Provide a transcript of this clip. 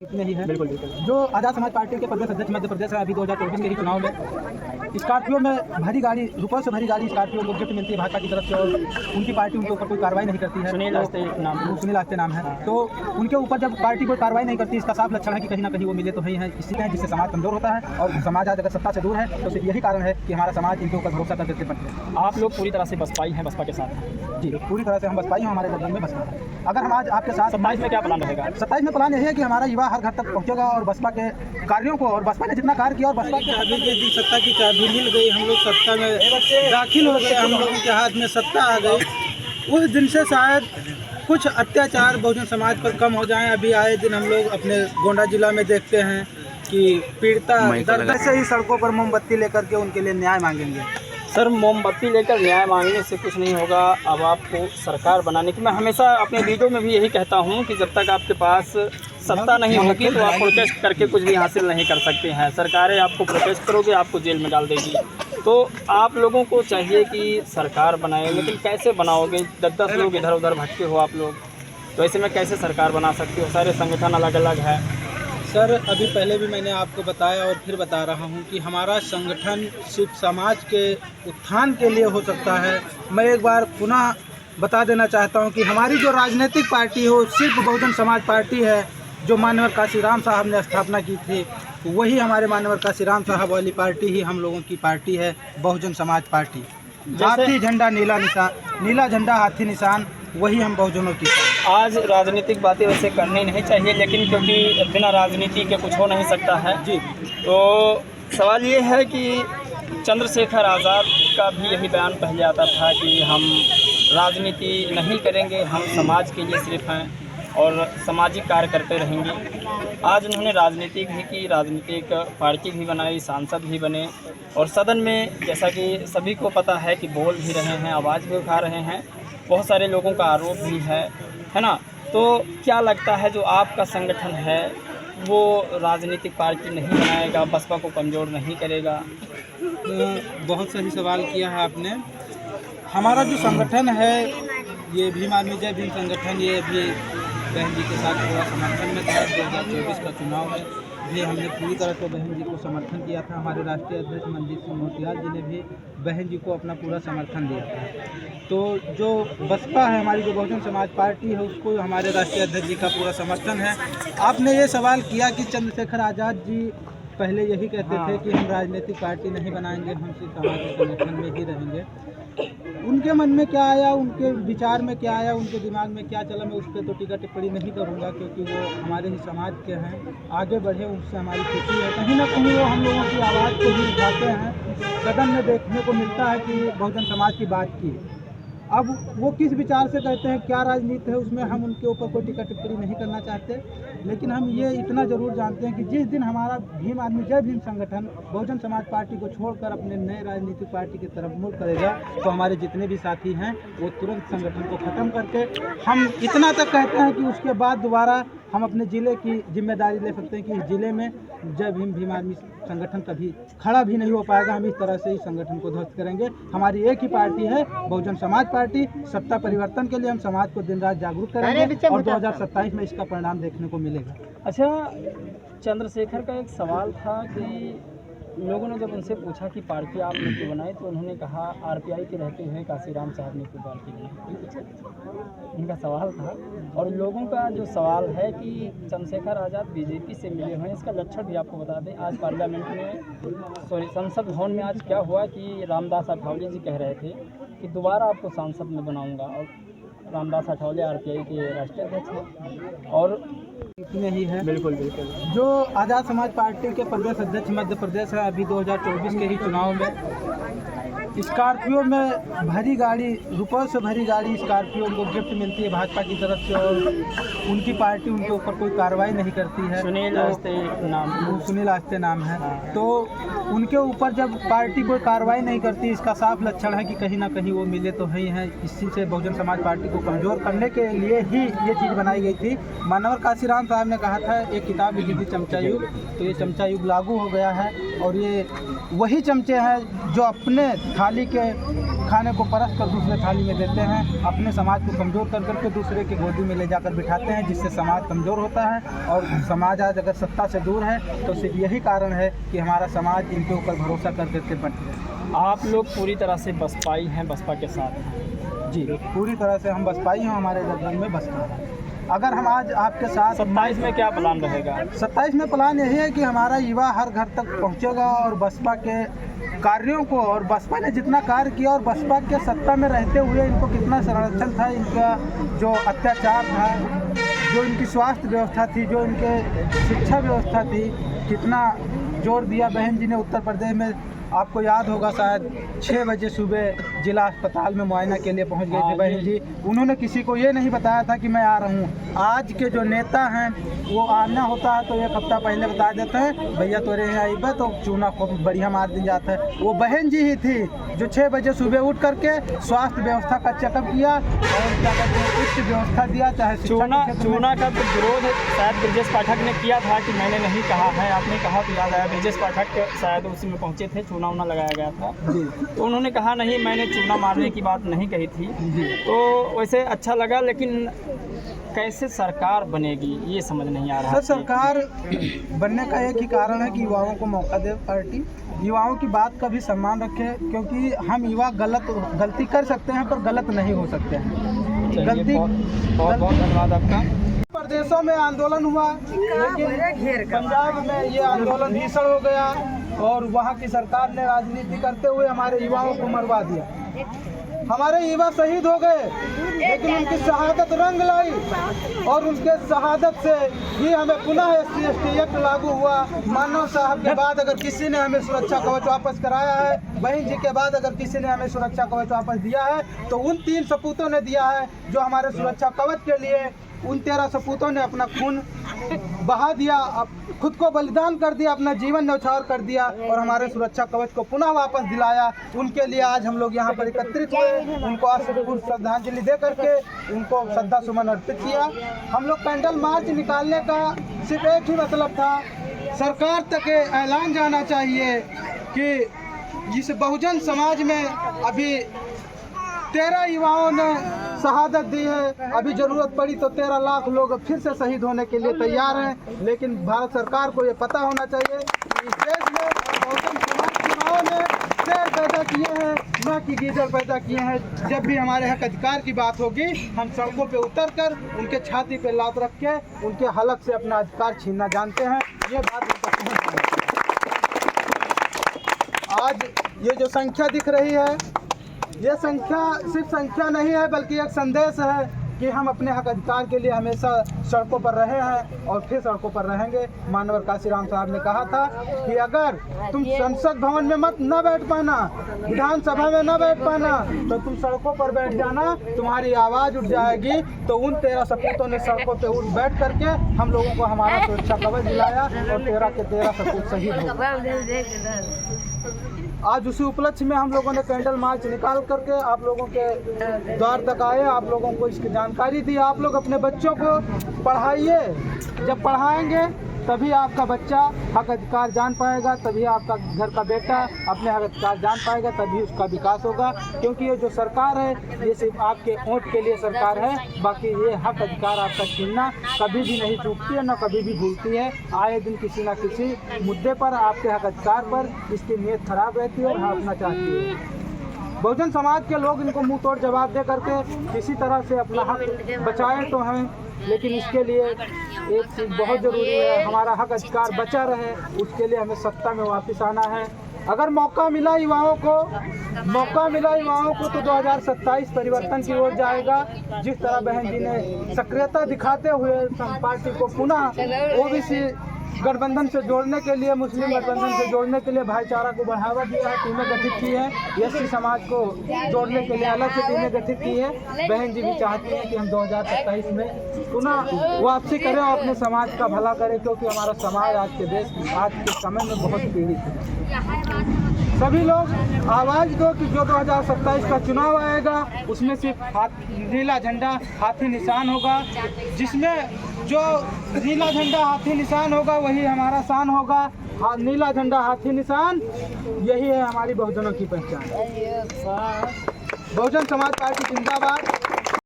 इतने ही है। बिल्कुल बिल्कुल। जो आज़ाद समाज पार्टी के प्रदेश अध्यक्ष मध्य प्रदेश है, अभी 2024 के ही चुनाव में स्कॉर्पियो में भरी गाड़ी, रुपये से भरी गाड़ी स्कॉर्पियो को गिफ्ट मिलती है भाजपा की तरफ से, और उनकी पार्टी उनके ऊपर कोई कार्रवाई नहीं करती है। सुनील आस्ते नाम है। तो उनके ऊपर जब पार्टी कोई कार्रवाई नहीं करती, इसका साफ लक्षण है कि कहीं ना कहीं वो मिले तो ही है, इसी है जिससे समाज कमजोर होता है, और समाज आज अगर सत्ता से दूर है तो सिर्फ यही कारण है कि हमारा समाज इनके ऊपर भरोसा करके बनते हैं। आप लोग पूरी तरह से बसपाई हैं, बसपा के साथ हैं? जी, पूरी तरह से हम बसपाई हैं, हमारे गठबंधन में बसपा है। अगर हम आज आपके साथ 27 में क्या प्लान रहेगा? 27 में प्लान यही है कि हमारा युवा हर घर तक पहुंचेगा और बसपा के कार्यों को, और बसपा ने जितना कार्य किया, और बसपा के अभी जिस दिन सत्ता की चाबी मिल गई, हम लोग सत्ता में दाखिल हो गए, हम लोगों के हाथ में सत्ता आ गई, उस दिन से शायद कुछ अत्याचार बहुजन समाज पर कम हो जाएं। अभी आए दिन हम लोग अपने गोंडा जिला में देखते हैं कि पीड़िता दर्द से ही सड़कों पर मोमबत्ती लेकर के उनके लिए न्याय मांगेंगे। सर, मोमबत्ती लेकर न्याय मांगने से कुछ नहीं होगा। अब आपको सरकार बनाने की, मैं हमेशा अपने वीडियो में भी यही कहता हूं कि जब तक आपके पास सत्ता नहीं होगी तो आप प्रोटेस्ट करके कुछ भी हासिल नहीं कर सकते हैं। सरकारें आपको प्रोटेस्ट करोगे, आपको जेल में डाल देगी। तो आप लोगों को चाहिए कि सरकार बनाए, लेकिन कैसे बनाओगे? 10-10 लोग इधर उधर भटके हो आप लोग, तो ऐसे में कैसे सरकार बना सकते हो? सारे संगठन अलग अलग है। सर, अभी पहले भी मैंने आपको बताया और फिर बता रहा हूं कि हमारा संगठन सिर्फ समाज के उत्थान के लिए हो सकता है। मैं एक बार पुनः बता देना चाहता हूं कि हमारी जो राजनीतिक पार्टी हो सिर्फ बहुजन समाज पार्टी है, जो माननीय काशीराम साहब ने स्थापना की थी, वही हमारे माननीय काशीराम साहब वाली पार्टी ही हम लोगों की पार्टी है, बहुजन समाज पार्टी। हाथी झंडा नीला निशान, नीला झंडा हाथी निशान, वही हम बहुजनों की। आज राजनीतिक बातें वैसे करनी नहीं चाहिए, लेकिन क्योंकि बिना राजनीति के कुछ हो नहीं सकता है जी। तो सवाल ये है कि चंद्रशेखर आज़ाद का भी यही बयान पहले आता था कि हम राजनीति नहीं करेंगे, हम समाज के लिए सिर्फ हैं और सामाजिक कार्य करते रहेंगे। आज उन्होंने राजनीति भी की, राजनीतिक पार्टी भी बनाई, सांसद भी बने, और सदन में जैसा कि सभी को पता है कि बोल भी रहे हैं, आवाज़ भी उठा रहे हैं। बहुत सारे लोगों का आरोप भी है ना? तो क्या लगता है जो आपका संगठन है वो राजनीतिक पार्टी नहीं बनाएगा, बसपा को कमज़ोर नहीं करेगा? बहुत सही सवाल किया है आपने। हमारा जो संगठन है ये भीम आर्मी जय भीम संगठन, ये अभी बहन जी के साथ पूरा समर्थन में था। 2024 का चुनाव है, भी हमने पूरी तरह से बहन जी को समर्थन किया था। हमारे राष्ट्रीय अध्यक्ष मनदीप सिंह मोतियाल जी ने भी बहन जी को अपना पूरा समर्थन दिया था। तो जो बसपा है, हमारी जो बहुजन समाज पार्टी है, उसको हमारे राष्ट्रीय अध्यक्ष जी का पूरा समर्थन है। आपने ये सवाल किया कि चंद्रशेखर आज़ाद जी पहले यही कहते थे कि हम राजनीतिक पार्टी नहीं बनाएंगे, हम सिर्फ सामाजिक संगठन में ही रहेंगे। उनके मन में क्या आया, उनके विचार में क्या आया, उनके दिमाग में क्या चला, मैं उस पर तो टीका टिप्पणी नहीं करूंगा, क्योंकि वो हमारे ही समाज के हैं। आगे बढ़े, उससे हमारी खुशी है। कहीं ना कहीं वो हम लोगों की आवाज़ को भी उठाते हैं। सदन में देखने को मिलता है कि बहुजन समाज की बात की। अब वो किस विचार से कहते हैं, क्या राजनीति है, उसमें हम उनके ऊपर कोई टीका टिप्पणी नहीं करना चाहते। लेकिन हम ये इतना ज़रूर जानते हैं कि जिस दिन हमारा भीम आर्मी जय भीम संगठन बहुजन समाज पार्टी को छोड़कर अपने नए राजनीतिक पार्टी की तरफ मुड़ करेगा, तो हमारे जितने भी साथी हैं वो तुरंत संगठन को ख़त्म करके, हम इतना तक कहते हैं कि उसके बाद दोबारा हम अपने ज़िले की जिम्मेदारी ले सकते हैं कि इस ज़िले में जय भीम भीम आर्मी संगठन कभी खड़ा भी नहीं हो पाएगा। हम इस तरह से इस संगठन को ध्वस्त करेंगे। हमारी एक ही पार्टी है, बहुजन समाज पार्टी। सत्ता परिवर्तन के लिए हम समाज को दिन रात जागरूक करेंगे और 2027 में इसका परिणाम देखने को मिलेगा। अच्छा, चंद्रशेखर का एक सवाल था कि लोगों ने जब उनसे पूछा कि पार्टी आपने क्यों बनाई, तो उन्होंने कहा आरपीआई के रहते हुए काशीराम साहब ने क्यों पार्टी बनाई, उनका सवाल था। और लोगों का जो सवाल है कि चंद्रशेखर आज़ाद बीजेपी से मिले हुए हैं, इसका लक्षण भी आपको बता दें। आज पार्लियामेंट में, संसद भवन में आज क्या हुआ कि रामदास अठावले जी कह रहे थे कि दोबारा आपको सांसद में बनाऊँगा, और रामदास अठावले आरपीआई के राष्ट्रीय अध्यक्ष हैं। और इतने ही है। बिल्कुल बिल्कुल। जो आज़ाद समाज पार्टी के प्रदेश अध्यक्ष मध्य प्रदेश है, अभी 2024 के ही चुनाव में स्कॉर्पियो में भरी गाड़ी, रुपये से भरी गाड़ी स्कॉर्पियो को गिफ्ट मिलती है भाजपा की तरफ से, और उनकी पार्टी उनके ऊपर कोई कार्रवाई नहीं करती है। सुनील आस्ते नाम है। तो उनके ऊपर जब पार्टी कोई कार्रवाई नहीं करती, इसका साफ लक्षण है कि कहीं ना कहीं वो मिले तो ही हैं। इसी से बहुजन समाज पार्टी को कमज़ोर करने के लिए ही ये चीज़ बनाई गई थी। माननीय काशीराम साहब ने कहा था, एक किताब लिखी थी चमचा युग, तो ये चमचा युग लागू हो गया है। और ये वही चमचे हैं जो अपने थाली थाली के खाने को परस कर दूसरे थाली में देते हैं, अपने समाज को कमज़ोर कर करके दूसरे की गोदी में ले जाकर बिठाते हैं, जिससे समाज कमज़ोर होता है। और समाज आज अगर सत्ता से दूर है तो सिर्फ यही कारण है कि हमारा समाज इनके ऊपर भरोसा कर करके बंट गया। आप लोग पूरी तरह से बसपाई हैं, बसपा के साथ हैं? जी, पूरी तरह से हम बसपाई हैं, हमारे गर्दन में बसपा है। अगर हम आज आपके साथ 27 में क्या प्लान रहेगा? 27 में प्लान यही है कि हमारा युवा हर घर तक पहुंचेगा और बसपा के कार्यों को, और बसपा ने जितना कार्य किया और बसपा के सत्ता में रहते हुए इनको कितना संरक्षण था, इनका जो अत्याचार था, जो इनकी स्वास्थ्य व्यवस्था थी, जो इनके शिक्षा व्यवस्था थी, कितना जोर दिया बहन जी ने। उत्तर प्रदेश में आपको याद होगा शायद 6 बजे सुबह जिला अस्पताल में मुआयना के लिए पहुंच गए थे बहन जी। उन्होंने किसी को ये नहीं बताया था कि मैं आ रहा हूँ। आज के जो नेता हैं वो आना होता है तो 1 हफ्ता पहले बता देते हैं, भैया तोरे यहाँ आई बा तो चूना को बढ़िया मार दी जाता है। वो बहन जी ही थी जो 6 बजे सुबह उठ करके स्वास्थ्य व्यवस्था का चेकअप किया और क्या कहते हैं उच्च व्यवस्था दिया। चाहे चूना का तो विरोध शायद ब्रजेश पाठक ने किया था कि मैंने नहीं कहा है, आपने कहा तो याद आया। ब्रजेश पाठक शायद उसी में पहुँचे थे, चूना लगाया गया था जी, तो उन्होंने कहा नहीं मैंने चूना मारने की बात नहीं कही थी जी। तो वैसे अच्छा लगा, लेकिन कैसे सरकार बनेगी ये समझ नहीं आ रहा। सर, सरकार बनने का एक ही कारण है कि युवाओं को मौका दे पार्टी, युवाओं की बात का भी सम्मान रखे, क्योंकि हम युवा गलती कर सकते हैं पर गलत नहीं हो सकते हैं। गलती बहुत धन्यवाद आपका। प्रदेशों में आंदोलन हुआ, लेकिन पंजाब में ये आंदोलन भीषण हो गया और वहाँ की सरकार ने राजनीति करते हुए हमारे युवाओं को मरवा दिया। हमारे युवा शहीद हो गए, लेकिन उनकी शहादत रंग लाई और उनके शहादत से ही हमें पुनः SC/ST एक्ट लागू हुआ। मानव साहब के बाद अगर किसी ने हमें सुरक्षा कवच वापस कराया है, बहन जी के बाद अगर किसी ने हमें सुरक्षा कवच वापस दिया है तो उन 3 सपूतों ने दिया है जो हमारे सुरक्षा कवच के लिए उन 13 सपूतों ने अपना खून बहा दिया, खुद को बलिदान कर दिया, अपना जीवन न्यौछावर कर दिया और हमारे सुरक्षा कवच को पुनः वापस दिलाया। उनके लिए आज हम लोग यहाँ पर एकत्रित हुए, उनको आश्रयपूर्ण श्रद्धांजलि दे करके उनको श्रद्धा सुमन अर्पित किया। हम लोग कैंडल मार्च निकालने का सिर्फ एक ही मतलब था, सरकार तक ऐलान जाना चाहिए कि जिस बहुजन समाज में अभी 13 युवाओं ने शहादत दी है, अभी ज़रूरत पड़ी तो 13 लाख लोग फिर से शहीद होने के लिए तैयार हैं। लेकिन भारत सरकार को ये पता होना चाहिए कि इस देश में बहुजन समाज युवाओं ने शेर पैदा किए हैं, न कि गीदड़ पैदा किए हैं। जब भी हमारे हक अधिकार की बात होगी हम सड़कों पे उतर कर उनके छाती पे लात रख के उनके हलक से अपना अधिकार छीनना जानते हैं। ये बात उनका समझ में आज ये जो संख्या दिख रही है, ये संख्या सिर्फ संख्या नहीं है बल्कि एक संदेश है कि हम अपने हक अधिकार के लिए हमेशा सड़कों पर रहे हैं और फिर सड़कों पर रहेंगे। मानवर काशीराम साहब ने कहा था कि अगर तुम संसद भवन में न बैठ पाना, विधानसभा में न बैठ पाना, तो तुम सड़कों पर बैठ जाना, तुम्हारी आवाज़ उठ जाएगी। तो उन 13 सपूतों ने सड़कों पर उठ बैठ करके हम लोगों को हमारा सुरक्षा कवच दिलाया और 13 के 13 सपूत शहीद हो गए। आज उसी उपलक्ष्य में हम लोगों ने कैंडल मार्च निकाल करके आप लोगों के द्वार तक आए, आप लोगों को इसकी जानकारी दी। आप लोग अपने बच्चों को पढ़ाइए, जब पढ़ाएंगे तभी आपका बच्चा हक अधिकार जान पाएगा, तभी आपका घर का बेटा अपने हक अधिकार जान पाएगा, तभी उसका विकास होगा। क्योंकि ये जो सरकार है ये सिर्फ आपके वोट के लिए सरकार है, बाकी ये हक अधिकार आपका छीनना कभी भी नहीं चूकती है, न कभी भी भूलती है। आए दिन किसी न किसी मुद्दे पर आपके हक अधिकार पर इसकी नीयत खराब रहती है और हाँफना चाहती है। बहुजन समाज के लोग इनको मुंह तोड़ जवाब दे करके किसी तरह से अपना हक बचाएं तो हैं, लेकिन इसके लिए एक चीज़ बहुत ज़रूरी है, हमारा हक अधिकार बचा रहे, उसके लिए हमें सत्ता में वापस आना है। अगर मौका मिला युवाओं को तो 2027 परिवर्तन की ओर जाएगा। जिस तरह बहन जी ने सक्रियता दिखाते हुए पार्टी को पुनः ओबीसी गठबंधन से जोड़ने के लिए, मुस्लिम गठबंधन से जोड़ने के लिए भाईचारा को बढ़ावा दिया है, टीमें गठित की है, एससी समाज को जोड़ने के लिए अलग से टीमें गठित की है। बहन जी भी चाहती हैं कि हम 2027 में पुनः वापसी करें और अपने समाज का भला करें, क्योंकि हमारा समाज आज के समय में बहुत पीड़ित है। सभी लोग आवाज़ दो कि जो 2027 का चुनाव आएगा उसमें सिर्फ नीला झंडा हाथी निशान होगा, जिसमें जो नीला झंडा हाथी निशान होगा वही हमारा शान होगा। हाँ, नीला झंडा हाथी निशान, यही है हमारी बहुजनों की पहचान। बहुजन समाज पार्टी जिंदाबाद।